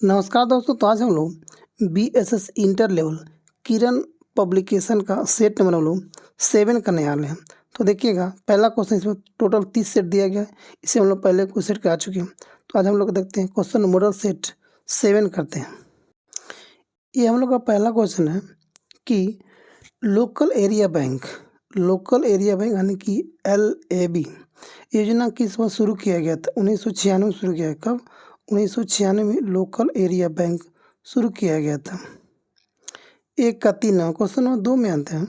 नमस्कार दोस्तों। तो आज हम लोग BSS इंटर लेवल किरण पब्लिकेशन का सेट नंबर हम लोग 7 करने वाले हैं। तो देखिएगा, पहला क्वेश्चन इसमें टोटल 30 सेट दिया गया है। इसे हम लोग पहले कुछ सेट कर चुके हैं। तो आज हम लोग देखते हैं क्वेश्चन मॉडल सेट 7 करते हैं। ये हम लोग का पहला क्वेश्चन है कि लोकल एरिया बैंक यानी कि LAB योजना किस वर्ष शुरू किया गया था? 1996 में शुरू किया। कब? 1996 में लोकल एरिया बैंक शुरू किया गया था। 1 का 3। क्वेश्चन नंबर 2 में आते हैं।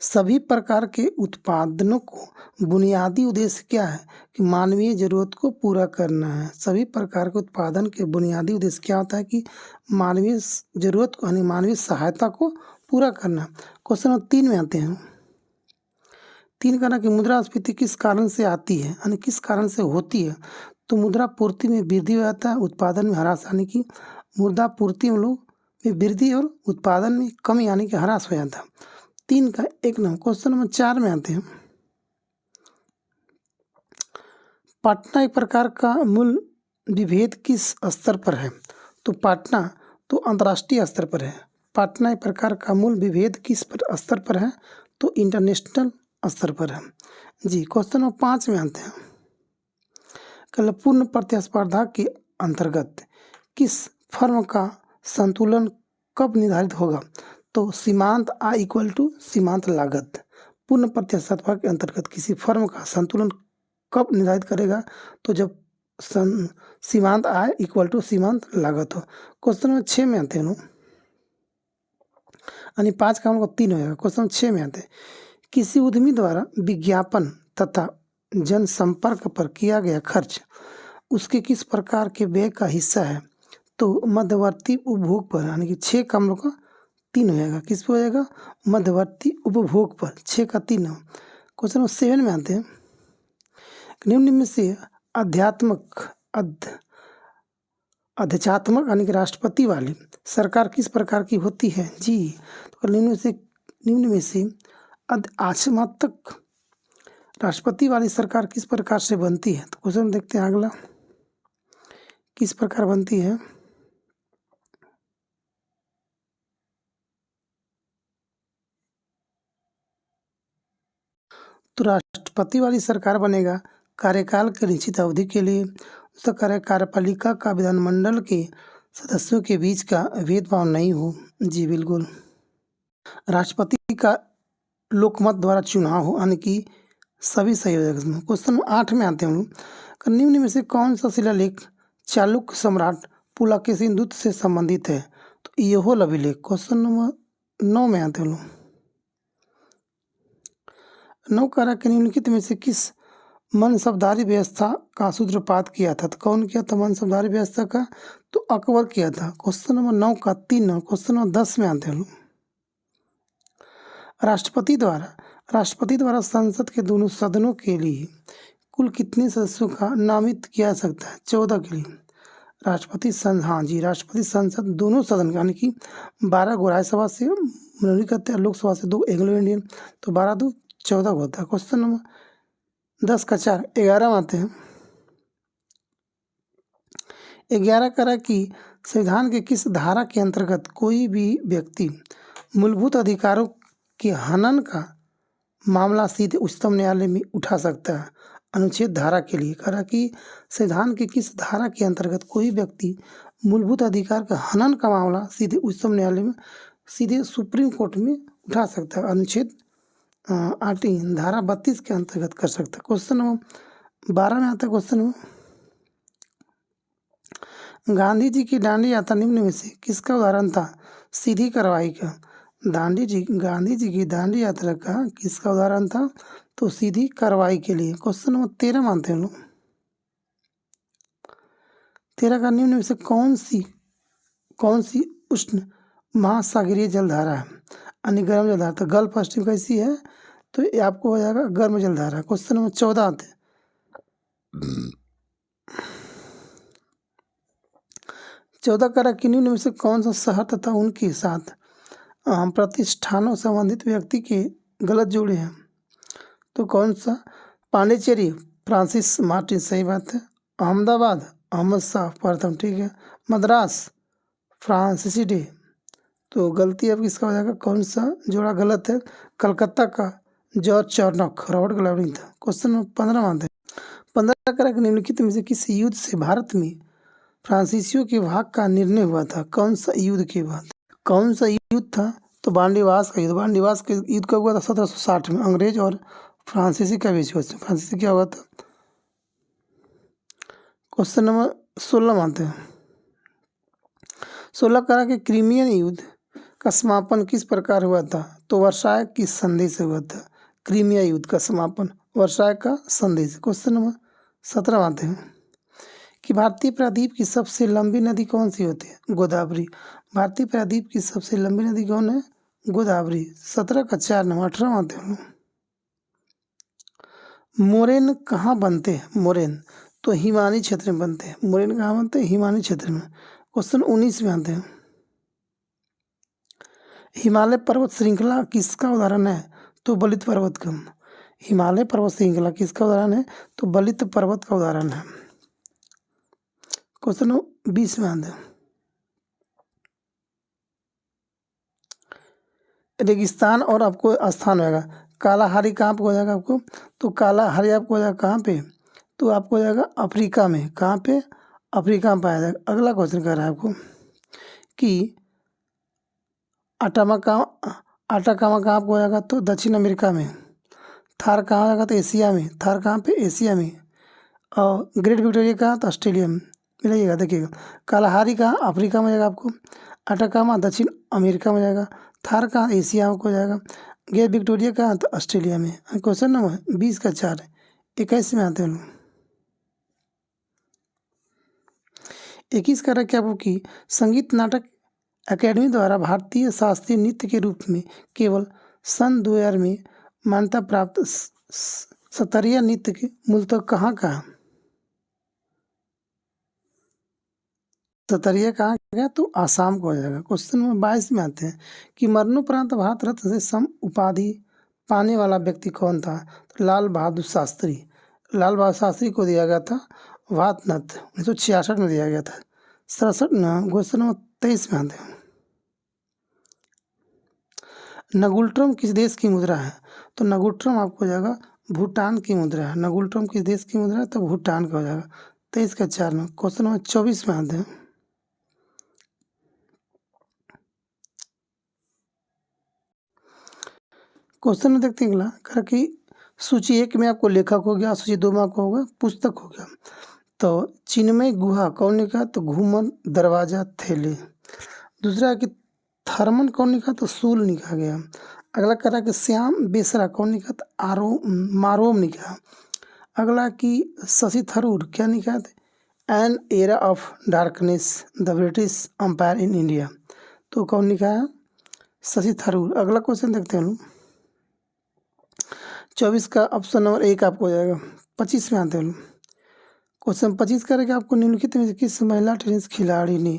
सभी प्रकार के उत्पादनों को बुनियादी उद्देश्य क्या है? कि मानवीय जरूरत को पूरा करना है। सभी प्रकार के उत्पादन के बुनियादी उद्देश्य क्या होता है? कि मानवीय जरूरत को यानी मानवीय सहायता को पूरा करना। क्वेश्चन नंबर 3 में आते हैं। 3 का ना कि मुद्रास्फीति किस कारण से आती है यानी किस कारण से होती है? तो मुद्रा पूर्ति में वृद्धि हो जाता है, उत्पादन में ह्रास यानी कि मुद्रा पूर्ति हम लोग में वृद्धि और उत्पादन में कमी यानी कि ह्रास हो जाता है। 3 का 1 नंबर। क्वेश्चन नंबर 4 में आते हैं। पाटना एक प्रकार का मूल विभेद किस स्तर पर है? तो पाटना तो अंतर्राष्ट्रीय स्तर पर है। पाटना एक प्रकार का मूल विभेद किस स्तर पर है? तो इंटरनेशनल स्तर पर है जी। क्वेश्चन नंबर 5 में आते हैं। कल पूर्ण प्रतिस्पर्धा के अंतर्गत किस फर्म का संतुलन कब निर्धारित होगा? तो सीमांत आय इक्वल टू सीमांत लागत। पूर्ण प्रतिस्पर्धा के अंतर्गत किसी फर्म का संतुलन कब निर्धारित करेगा? तो जब सीमांत आय इक्वल टू सीमांत लागत हो। क्वेश्चन नंबर 6 में आते हैं यानी 5 का हम लोग 3 होगा। क्वेश्चन 6 में आते हैं। किसी उद्यमी द्वारा विज्ञापन तथा जनसंपर्क पर किया गया खर्च उसके किस प्रकार के व्यय का हिस्सा है? तो मध्यवर्ती उपभोग पर यानी कि 6 का हम लोग का 3 हो जाएगा। किस पर हो जाएगा? मध्यवर्ती उपभोग पर। 6 का 3 हो। क्वेश्चन नंबर 7 में आते हैं। निम्न में से अध्यक्षात्मक यानी कि राष्ट्रपति वाली सरकार किस प्रकार की होती है? जी। तो निम्न में से अध्यक्षात्मक राष्ट्रपति वाली सरकार किस प्रकार से बनती है? तो क्वेश्चन देखते हैं अगला, किस प्रकार बनती है। तो राष्ट्रपति वाली सरकार बनेगा कार्यकाल के निश्चित अवधि के लिए। उसका कार्यपालिका का विधानमंडल के सदस्यों के बीच का भेदभाव नहीं हो। जी बिल्कुल। राष्ट्रपति का लोकमत द्वारा चुनाव हो यानी कि सभी संयोजक इसमें। क्वेश्चन 8 में आते हैं हम लोग। निम्न में से कौन सा शिलालेख चालुक्य सम्राट पुलकेशिन दूत से संबंधित है? तो यहोल अभिलेख। क्वेश्चन नंबर 9 में आते हैं हम लोग। 9 कह के निम्नलिखित में से किस मनसबदारी व्यवस्था का सूत्रपात किया था? तो कौन किया था मनसबदारी व्यवस्था का? तो अकबर किया था। क्वेश्चन नंबर 9 का 3। क्वेश्चन नंबर 10 में आते हैं हम लोग। राष्ट्रपति द्वारा संसद के दोनों सदनों के लिए कुल कितने सदस्यों का नामित किया जा सकता है? 14 के लिए। राष्ट्रपति संसद दोनों सदन यानी कि 12 को राज्यसभा से मनोनीत करते हैं, लोकसभा से 2 एंग्लो इंडियन, तो 12 2 14 होता है। क्वेश्चन नंबर 10 का 4। 11 में आते हैं। 11 करा कि संविधान के किस धारा के अंतर्गत कोई भी व्यक्ति मूलभूत अधिकारों के हनन का मामला सीधे उच्चतम न्यायालय में उठा सकता है? अनुच्छेद धारा के लिए करा कि संविधान के किस धारा के अंतर्गत कोई व्यक्ति मूलभूत अधिकार का हनन का मामला सीधे उच्चतम न्यायालय में सीधे सुप्रीम कोर्ट में उठा सकता है? अनुच्छेद 18 धारा 32 के अंतर्गत कर सकता है। क्वेश्चन नंबर 12 में आता है। क्वेश्चन में गांधी जी की दांडी यात्रा निम्न में से किसका उदाहरण था? सीधी कार्रवाई का। गांधी जी की दांडी यात्रा का किसका उदाहरण था? तो सीधी कार्रवाई के लिए। क्वेश्चन नंबर 13 मानते हैं लोग। 13 का निम्न में से कौन सी उष्ण महासागरीय जलधारा है यानी गर्म जलधारा? तो गल्फ स्ट्रीम कैसी है? तो ये आपको हो जाएगा गर्म जलधारा। क्वेश्चन नंबर 14 आते हैं। 14 करा कि निम्न में से कौन सा शहर तथा उनके साथ प्रतिष्ठानों संबंधित व्यक्ति के गलत जोड़े हैं? तो कौन सा? पांडिचेरी, फ्रांसिस मार्टिन, सही बात है। अहमदाबाद, अहमद शाह प्रथम, ठीक है। मद्रास फ्रांसीसी डे, तो गलती अब किसका हो जाएगा, कौन सा जोड़ा गलत है। कलकत्ता का जॉर्ज चार्नक, रॉबर्ट ग्लावरिन था। क्वेश्चन नंबर 15 मानते हैं। 15 करा कि निम्नलिखित में से किस युद्ध से भारत में फ्रांसीसियों के भाग का निर्णय हुआ था। कौन सा युद्ध के बाद, कौन सा युद्ध था, तो बांडीवास का युद्ध। बांडीवास के युद्ध कब हुआ था, 1760 में, अंग्रेज और फ्रांसीसी का बीच हुआ था। फ्रांसीसी क्या हुआ था। क्वेश्चन नंबर 16 मानते हैं। 16 करा कि क्रीमियन युद्ध का समापन किस प्रकार हुआ था, तो वर्साय की संधि से हुआ था। क्रीमिया युद्ध का समापन वर्साय का संधि से। क्वेश्चन नंबर 17 मानते हैं कि भारतीय प्रायद्वीप की सबसे लंबी नदी कौन सी होती है, गोदावरी। भारतीय प्रायद्वीप की सबसे लंबी नदी कौन है, गोदावरी। 17 का 4 नंबर। 18 मानते हैं। मोरेन कहाँ बनते हैं, मोरेन तो हिमानी क्षेत्र में बनते हैं। मोरेन कहाँ बनते हैं, हिमानी क्षेत्र में। क्वेश्चन 19 में आते हैं। हिमालय पर्वत श्रृंखला किसका उदाहरण है, तो बलित पर्वत का। हिमालय पर्वत श्रृंखला किसका उदाहरण है, तो बलित पर्वत का उदाहरण है। क्वेश्चन 20 में आते हैं। रेगिस्तान और आपको स्थान होगा, कालाहारी कहाँ पे हो जाएगा आपको, तो कालाहारी आपको हो जाएगा कहाँ पे, तो आपको हो जाएगा अफ्रीका में। कहाँ पे, अफ्रीका में पाया जाएगा। अगला क्वेश्चन कह रहा है आपको कि आटाकामा कहाँ आपको हो जाएगा, तो दक्षिण अमेरिका में। थार कहाँ हो जाएगा, तो एशिया में। थार कहाँ पे, एशिया में। और ग्रेट विक्टोरिया कहाँ, तो ऑस्ट्रेलिया में। मिलाइएगा, देखिएगा। कालाहारी कहाँ, अफ्रीका में जाएगा आपको। अटाकामा दक्षिण अमेरिका में जाएगा। थार कहाँ, एशिया में हो जाएगा। ग्रेट विक्टोरिया कहाँ, तो ऑस्ट्रेलिया में। क्वेश्चन नंबर 20 का 4 21 में आते हैं। 21 का रहा क्या कि संगीत नाटक अकेडमी द्वारा भारतीय शास्त्रीय नृत्य के रूप में केवल सन 2000 में मान्यता प्राप्त सतरिया नृत्य के मूलतः कहाँ का, सतरिया कहाँ गया, तो आसाम को हो जाएगा। क्वेश्चन नंबर 22 में आते हैं कि मरणोपरांत भारत रत्न से सम उपाधि पाने वाला व्यक्ति कौन था, तो लाल बहादुर शास्त्री। लाल बहादुर शास्त्री को दिया गया था भारत रत्न 1966 में दिया गया था। 67 क्वेश्चन नंबर 23 में आते हैं। नगुल्ट्रम किस देश की मुद्रा है, तो नगुल्ट्रम आपको हो जाएगा भूटान की मुद्रा है। नगुल्ट्रम किस देश की मुद्रा है, तो भूटान का हो जाएगा। 23 का 4 में। क्वेश्चन नंबर 24 में आते हैं। क्वेश्चन में देखते हैं अगला कहा कि सूची 1 में आपको लेखक हो गया, सूची 2 में आपको होगा पुस्तक हो गया। तो चिन्मय गुहा कौन लिखा, तो घूमन दरवाजा थैली। दूसरा है कि थर्मन कौन लिखा, तो सूल लिखा गया। अगला कह रहा कि श्याम बेसरा कौन लिखा, तो मारोम लिखा। अगला कि शशि थरूर क्या लिखा था, an era of darkness the British umpire in India, तो कौन लिखा है, शशि थरूर। अगला क्वेश्चन देखते हैं। 24 का ऑप्शन नंबर 1 आपको हो जाएगा। 25 में आते हैं। क्वेश्चन 25 करेगा आपको निम्नलिखित में से किस महिला टेनिस खिलाड़ी ने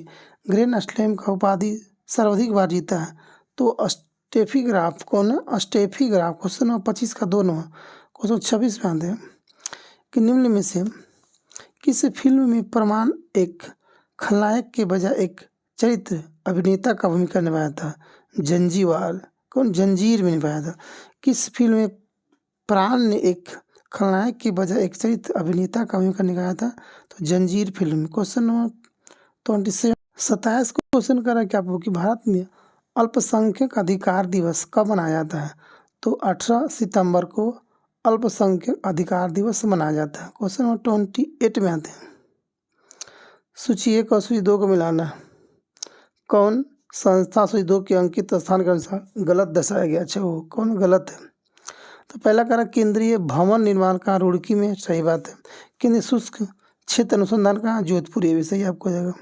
ग्रैंड स्लैम का उपाधि सर्वाधिक बार जीता है, तो स्टेफी ग्राफ कौन है, स्टेफी ग्राफ। क्वेश्चन नंबर 25 का 2 नंबर। क्वेश्चन 26 में आते हैं कि निम्न में से किस फिल्म में प्रमाण एक खलनायक के बजाय एक चरित्र अभिनेता का भूमिका निभाया था, जंजीवार कौन, जंजीर में निभाया था। किस फिल्म में प्राण ने एक खलनायक के बजाय एक चरित्र अभिनेता का भूमिका निभाया था, तो जंजीर फिल्म में। क्वेश्चन नंबर 27 27 क्वेश्चन कर रहा है कि आपको कि भारत में अल्पसंख्यक अधिकार दिवस कब मनाया जाता है, तो 18 सितंबर को अल्पसंख्यक अधिकार दिवस मनाया जाता है। क्वेश्चन नंबर 28 में आते हैं। सूची 1 और सूची 2 को मिलाना है। कौन संस्था सूची 2 के अंकित स्थान के अनुसार गलत दर्शाया गया, अच्छा वो कौन गलत है। तो पहला कह रहा केंद्रीय भवन निर्माण का रुड़की में, सही बात है। केंद्रीय शुष्क क्षेत्र अनुसंधान का जोधपुर, ये भी सही आपको हो जाएगा।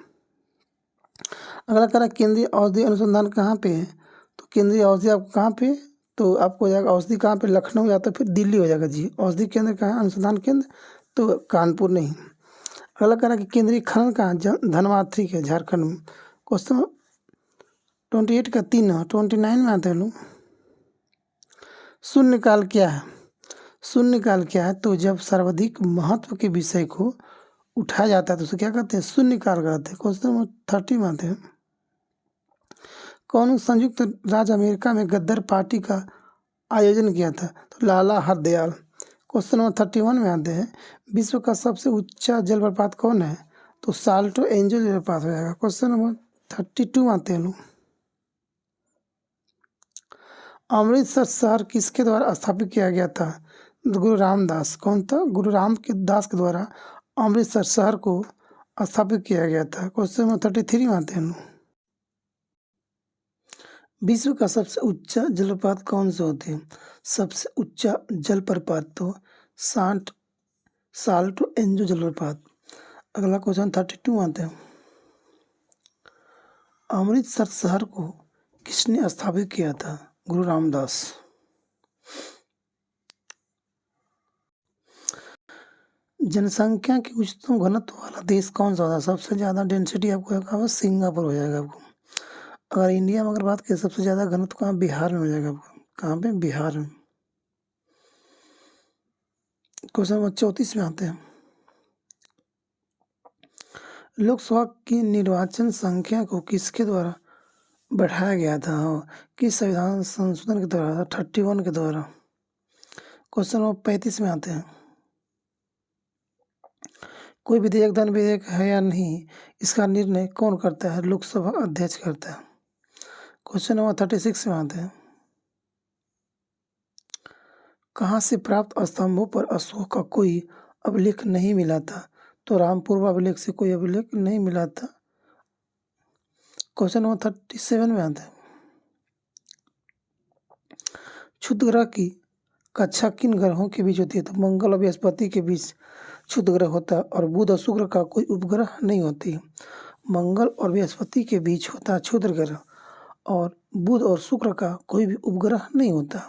अगला कह रहा केंद्रीय औषधि अनुसंधान कहाँ पे है, तो केंद्रीय औषधि आपको कहाँ पे, तो आपको हो जाएगा औषधि कहाँ पे, लखनऊ या तो फिर दिल्ली हो जाएगा जी। औषधि केंद्र कहाँ है, अनुसंधान केंद्र, तो कानपुर नहीं। अगला कह रहा कि केंद्रीय खनन कहाँ, धनवाथरी के झारखंड में। क्वेश्चन 28 का 3 है। 29 में आते हैं लोग। शून्यकाल क्या है, शून्यकाल क्या है, तो जब सर्वाधिक महत्व के विषय को उठाया जाता है तो उसे क्या कहते हैं? शून्यकाल कहते हैं। क्वेश्चन नंबर 30 में आते हैं, कौन संयुक्त राज्य अमेरिका में गद्दार पार्टी का आयोजन किया था? तो लाला हरदयाल। क्वेश्चन नंबर 31 में आते हैं, विश्व का सबसे ऊंचा जलप्रपात कौन है? तो साल्टो एंजल जलप्रपात हो जाएगा। क्वेश्चन नंबर 32 में आते हैं लोग, अमृतसर शहर किसके द्वारा स्थापित किया गया था? गुरु रामदास। कौन था? गुरु रामदास के द्वारा अमृतसर शहर को स्थापित किया गया था। क्वेश्चन नंबर 33 में आते हैं लोग, विश्व का सबसे ऊंचा जलप्रपात कौन से होते हैं? सबसे ऊंचा जलप्रपात तो साल्टो एंजो जलप्रपात। अगला क्वेश्चन 32 में आते हैं, अमृतसर शहर को किसने स्थापित किया था? गुरु रामदास। जनसंख्या के उच्चतम घनत्व वाला देश कौन सा होता? सबसे ज़्यादा डेंसिटी आपको कहाँ? सिंगापुर हो जाएगा आपको। अगर इंडिया में अगर बात करें सबसे ज़्यादा घनत्व कहाँ? बिहार में हो जाएगा आपको। कहाँ पे? बिहार में। क्वेश्चन नंबर 34 में आते हैं, लोकसभा की निर्वाचन संख्या को किसके द्वारा बढ़ाया गया था? किस संविधान संशोधन के द्वारा? 31 के द्वारा। क्वेश्चन नंबर 35 में आते हैं, कोई विधेयक धन विधेयक है या नहीं, इसका निर्णय कौन करता है? लोकसभा अध्यक्ष करता है। क्वेश्चन नंबर 36 में आते हैं, कहाँ से प्राप्त स्तंभों पर अशोक का कोई अभिलेख नहीं मिला था? तो रामपुर अभिलेख से कोई अभिलेख नहीं मिला था। क्वेश्चन नंबर 37 में आते हैं, क्षुद्र ग्रह की कक्षा किन ग्रहों के बीच होती है? तो मंगल और बृहस्पति के बीच क्षुद्र ग्रह होता है और बुध और शुक्र का कोई उपग्रह नहीं होती। मंगल और बृहस्पति के बीच होता है क्षुद्र ग्रह और बुध और शुक्र का कोई भी उपग्रह नहीं होता।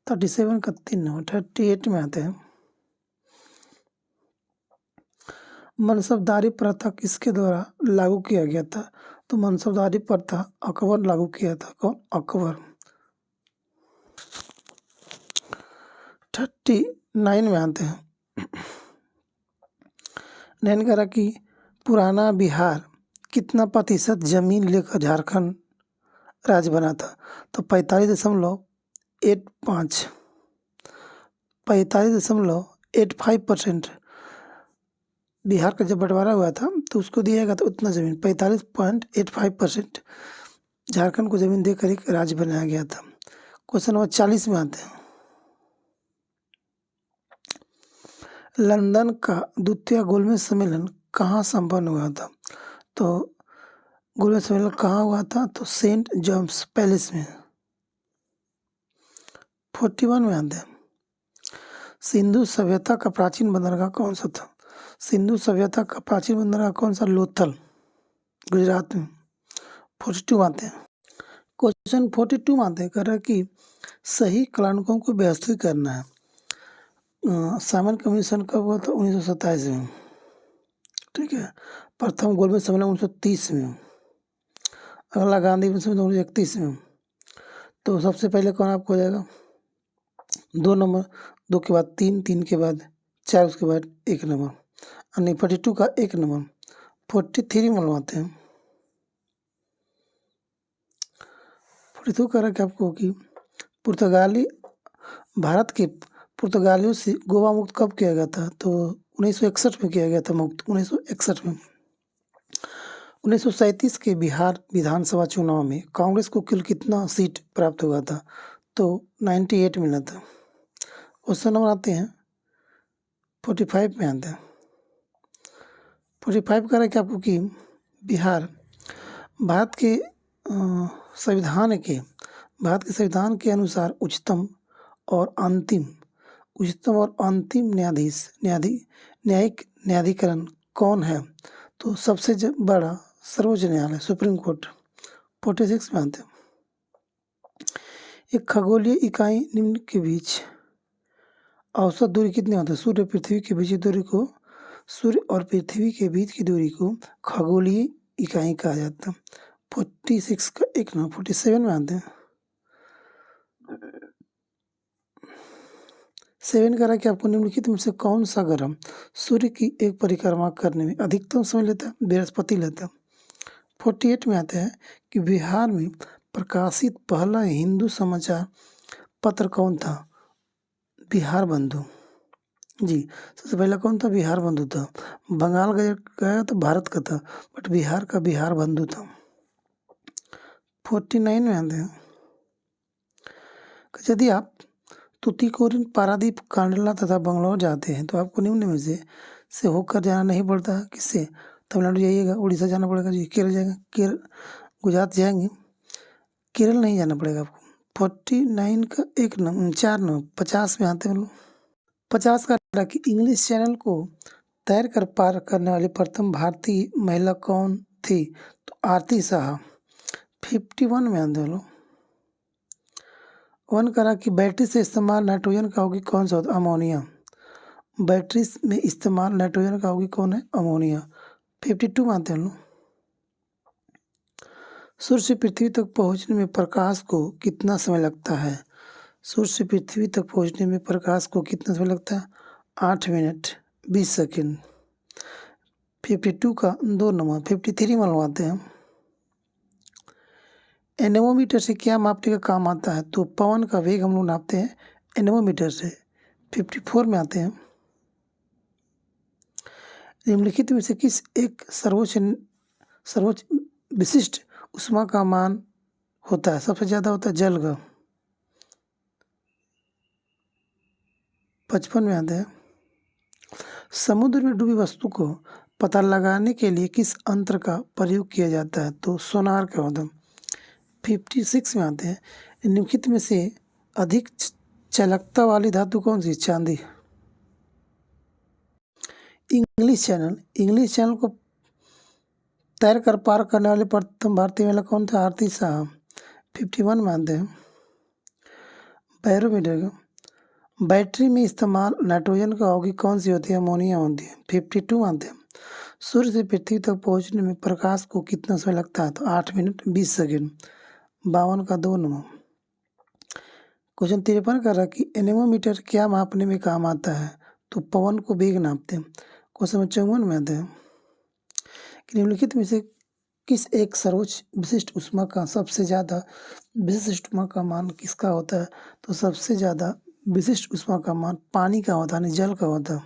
37 का 3 नंबर। 38 में आते हैं, मनसबदारी प्रथा किसके द्वारा लागू किया गया था? तो मनसबदारी प्रथा अकबर लागू किया था। कौन? अकबर। 39 में आते हैं, नैन कह रहा कि पुराना बिहार कितना प्रतिशत जमीन लेकर झारखंड राज्य बना था? तो 45.85% बिहार का जब बंटवारा हुआ था तो उसको दिया गया था उतना ज़मीन, 45.85% झारखंड को ज़मीन देकर एक राज्य बनाया गया था। क्वेश्चन नंबर 40 में आते हैं, लंदन का द्वितीय गोलमेज सम्मेलन कहाँ संपन्न हुआ था? तो गोलमेज सम्मेलन कहाँ हुआ था? तो सेंट जेम्स पैलेस में। 41 में आते हैं, सिंधु सभ्यता का प्राचीन बंदरगाह कौन सा था? सिंधु सभ्यता का प्राचीन बंदरगाह कौन सा? लोथल, गुजरात में। 42 आते हैं, क्वेश्चन 42 में आते हैं, कह रहा है कि सही कलानकों को व्यवस्थित करना है। साइमन कमीशन कब हुआ था? 1927 में। ठीक है। प्रथम गोलमेज सम्मेलन 1930 में। अगला गांधी सम्मेलन 1931 में। तो सबसे पहले कौन आपको हो जाएगा? 2 नंबर, 2 के बाद 3, 3 के बाद 4, उसके बाद 1 नंबर, यानी 42 का 1 नंबर। 43 मनवाते हैं, 42 कह रहा है कि आपको कि पुर्तगाली भारत के पुर्तगालियों से गोवा मुक्त कब किया गया था? तो 1961 में किया गया था मुक्त, 1961 में। 1937 के बिहार विधानसभा चुनाव में कांग्रेस को कुल कितना सीट प्राप्त हुआ था? तो 98 मिला था। क्वेश्चन नंबर आते हैं 45 में आते हैं, 45 कह रहा है कि आपको कि बिहार भारत के संविधान के अनुसार उच्चतम और अंतिम न्यायिक न्यायाधिकरण कौन है? तो सबसे बड़ा सर्वोच्च न्यायालय, सुप्रीम कोर्ट। 46 में आते हैं, एक खगोलीय इकाई निम्न के बीच औसत दूरी कितनी होती है? सूर्य और पृथ्वी के बीच की दूरी को खगोलीय इकाई कहा जाता है। 46 का 1 नंबर। 47 में आते हैं, 7 कह रहा है कि आपको निम्नलिखित में से कौन सा ग्रह सूर्य की एक परिक्रमा करने में अधिकतम समय लेता है? बृहस्पति लेता है। 48 में आते हैं कि बिहार में प्रकाशित पहला हिंदू समाचार पत्र कौन था? बिहार बंधु। जी, सबसे पहला कौन था? बिहार बंधु था। बंगाल गया तो भारत का था, बट बिहार का बिहार बंधु था। 49 में आते हैं कि यदि आप तूतीकोरिन, पारादीप, कांडला तथा बंगलौर जाते हैं तो आपको निम्न में से होकर जाना नहीं पड़ता। किससे? तमिलनाडु जाइएगा, उड़ीसा जाना पड़ेगा जी, केरल जाएगा, गुजरात जाएंगे, केरल नहीं जाना पड़ेगा आपको। 49 का 4 नंबर 50 में आते हैं लोग। 50 का कि इंग्लिश चैनल को तैर कर पार करने वाली प्रथम भारतीय महिला कौन थी? तो आरती शाह। 51 में आते हैं लोग। 1 करा कि बैटरी से इस्तेमाल नाइट्रोजन का यौगिक कौन सा होता है? अमोनिया। बैटरी में इस्तेमाल नाइट्रोजन का यौगिक कौन है? अमोनिया। 52 मानते हैं लोग। सूर्य से पृथ्वी तक पहुंचने में प्रकाश को कितना समय लगता है? सूर्य से पृथ्वी तक पहुंचने में प्रकाश को कितना समय लगता है? 8 मिनट 20 सेकेंड। 52 का 2 नंबर। 53 मनवाते हैं। एनेमोमीटर से क्या मापने का काम आता है? तो पवन का वेग हम लोग नापते हैं एनेमोमीटर से। 54 में आते हैं। निम्नलिखित में से किस एक सर्वोच्च विशिष्ट ऊष्मा का मान होता है? सबसे ज़्यादा होता है जल का। 55 में आते हैं। समुद्र में डूबी वस्तु को पता लगाने के लिए किस यंत्र का प्रयोग किया जाता है? तो सोनार का होता है। 56 में आते हैं। निम्नलिखित में से अधिक चालकता वाली धातु कौन सी? चांदी। इंग्लिश चैनल को तैर कर पार करने वाले प्रथम भारतीय महिला कौन था? आरती शाह। 51 मानते हैं। बैरोमीटर का बैटरी में इस्तेमाल नाइट्रोजन का यौगिक कौन सी होती है? अमोनिया होती है। 52 मानते हैं। सूर्य से पृथ्वी तक पहुंचने में प्रकाश को कितना समय लगता है? तो 8 मिनट 20 सेकेंड। 52 का 2 नंबर। क्वेश्चन 53 कर रहा कि एनेमोमीटर क्या मापने में काम आता है? तो पवन को वेग नापते हैं। क्वेश्चन 54 में आते हैं कि निम्नलिखित में से किस एक सर्वोच्च विशिष्ट ऊष्मा का सबसे ज़्यादा विशिष्ट ऊष्मा का मान किसका होता है? तो सबसे ज़्यादा विशिष्ट ऊष्मा का मान पानी का होता है, नहीं जल का होता है।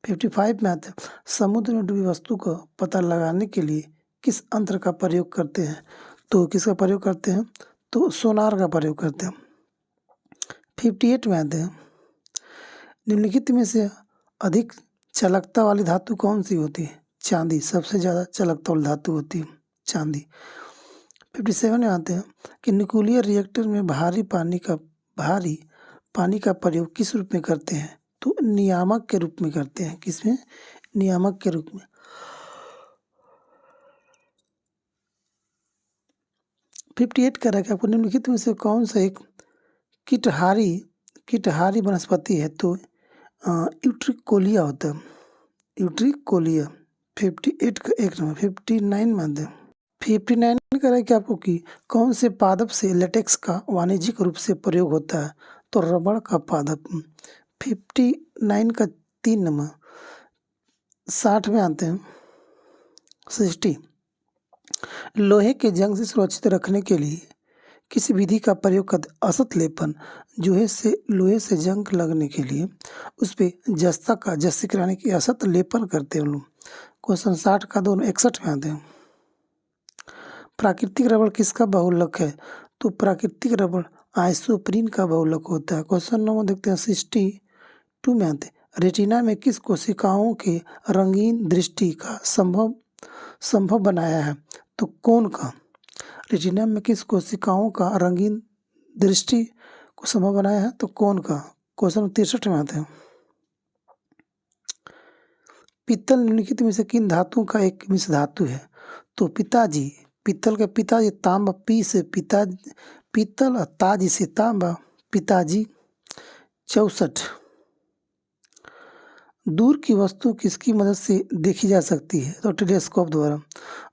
55 में आते हैं। समुद्र में डूबी वस्तु का पता लगाने के लिए किस यंत्र का प्रयोग करते हैं? तो किसका प्रयोग करते हैं? तो सोनार का प्रयोग करते हैं। 58 में आते हैं। निम्नलिखित में से अधिक चालकता वाली धातु कौन सी होती है? चांदी। सबसे ज़्यादा चालकता वाली धातु होती है चांदी। 57 में आते हैं कि न्यूक्लियर रिएक्टर में भारी पानी का प्रयोग किस रूप में करते हैं? तो नियामक के रूप में करते हैं। किसमें? नियामक के रूप में। 58 कह रहा है कि आपको निम्नलिखित में से कौन सा एक कीटहारी वनस्पति है? तो यूट्रिकोलिया होता है। यूट्रिकोलिया। 58 का 1 नंबर। 59 मान दें। 59 कह रहा है कि आपको कि कौन से पादप से लेटेक्स का वाणिज्यिक रूप से प्रयोग होता है? तो रबड़ का पादप। 59 का 3 नंबर। 60 में आते हैं। 60 लोहे के जंग से सुरक्षित रखने के लिए किस विधि का प्रयोग करते? असत लेपन। लोहे से जंग लगने के लिए उस पर जस्ती कराने की असत लेपन करते हैं लोग। क्वेश्चन 60 का 2 61 में आते हैं। प्राकृतिक रबड़ किसका बहुलक है? तो प्राकृतिक रबड़ आइसोप्रीन का बहुलक होता है। क्वेश्चन नंबर देखते हैं 62 में आते हैं। रेटिना में किस कोशिकाओं के रंगीन दृष्टि का संभव बनाया है? तो कौन का? रेटिना में किस कोशिकाओं का रंगीन दृष्टि को संभव बनाया है? तो कौन का? क्वेश्चन 63 में आते हैं। पीतल निम्नलिखित में से किन धातुओं का एक मिश्र धातु है? तो पिताजी। पीतल का पिताजी तांबा। पी से पीतल और ताजी से तांबा। पिताजी। 64 दूर की वस्तु किसकी मदद से देखी जा सकती है? तो टेलीस्कोप द्वारा।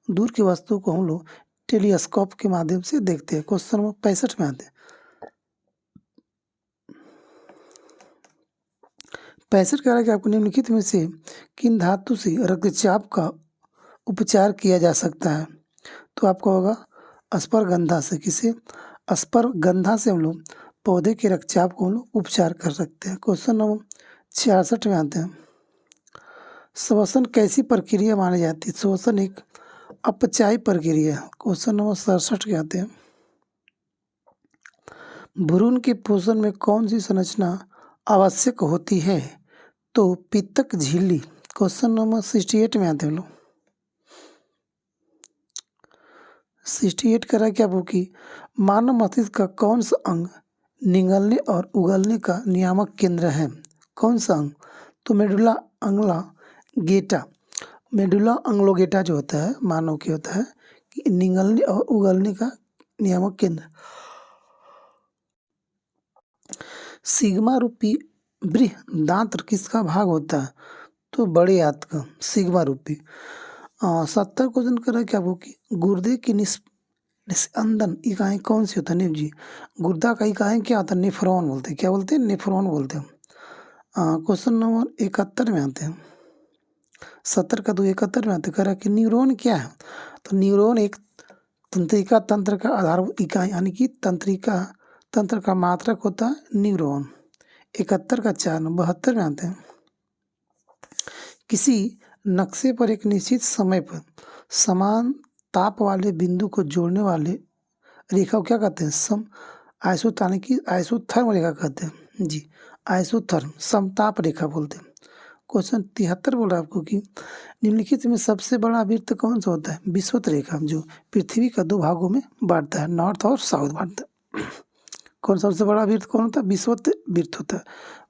दूर की वस्तु को हम लोग टेलीस्कोप के माध्यम से देखते हैं। क्वेश्चन नंबर 65 में आते हैं। 65 कह रहा है कि आपको निम्नलिखित में से किन धातु से रक्तचाप का उपचार किया जा सकता है? तो आपको होगा अस्परगंधा से। किसे? अस्परगंधा से हम लोग पौधे के रक्तचाप को हम लोग उपचार कर सकते हैं। क्वेश्चन नंबर 66 में आते हैं। श्वसन कैसी प्रक्रिया मानी जाती है? श्वसन एक अपचायी प्रक्रिया। क्वेश्चन नंबर 67 के आते हैं। भ्रूण के पोषण में कौन सी संरचना आवश्यक होती है? तो पित्तक झिल्ली। क्वेश्चन नंबर 68 में आते हैं लोग। 68 कह रहा है क्या आपको कि मानव मस्तिष्क का कौन सा अंग निगलने और उगलने का नियामक केंद्र है? कौन सा अंग? तो मेडुला ऑब्लांगेटा। मेडुला ऑब्लांगेटा जो होता है मानव के होता है कि निगलने और उगलने का नियामक केंद्र। सिग्मा रूपी बृहदांत्र किसका भाग होता है? तो बड़े आंत का सिग्मा रूपी। 70 क्वेश्चन कर रहा है क्या वो कि गुर्दे की निस्पंदन इकाई कौन सी होता है? निप जी, गुर्दा का इकाई क्या होता है? नेफ्रॉन बोलते हैं। क्या बोलते हैं? नेफ्रॉन बोलते हैं। क्वेश्चन नंबर 71 में आते हैं। 70 का 71 में आते हैं। कह रहा है कि न्यूरॉन क्या है? तो न्यूरॉन एक तंत्रिका तंत्र का आधारभूत इकाई यानी कि तंत्रिका तंत्र का मात्रक होता है न्यूरॉन। 71 का 4 72 में आते हैं। किसी नक्शे पर एक निश्चित समय पर समान ताप वाले बिंदु को जोड़ने वाले रेखा को क्या कहते हैं? सम आइसोथर्म आइसोथर्म रेखा कहते हैं जी। आइसोथर्म समताप रेखा बोलते हैं। क्वेश्चन 73 बोल रहा है आपको कि निम्नलिखित में सबसे बड़ा वृत्त कौन सा होता है? विषुवत रेखा, जो पृथ्वी का 2 भागों में बांटता है, नॉर्थ और साउथ बांटता है। कौन सबसे बड़ा वृत्त कौन होता है? विषुवत वृत्त होता है।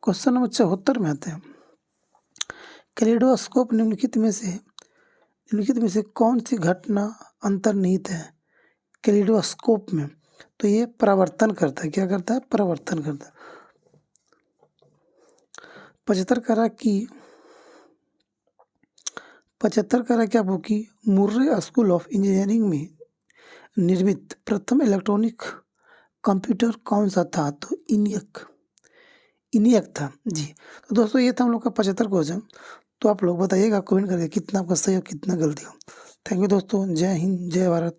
क्वेश्चन नंबर 74 में आते हैं। कैलेडोस्कोप निम्नलिखित में से कौन सी घटना अंतर्निहित है कैलेडोस्कोप में? तो ये परावर्तन करता है। क्या करता है? परावर्तन करता है। 75 कह रहा क्या वो कि मुर्रे स्कूल ऑफ इंजीनियरिंग में निर्मित प्रथम इलेक्ट्रॉनिक कंप्यूटर कौन सा था? तो इनियक था जी। तो दोस्तों ये था हम लोग का 75 क्वेश्चन। तो आप लोग बताइएगा कमेंट करके कितना आपका सही और कितना गलती हो। थैंक यू दोस्तों। जय हिंद, जय भारत।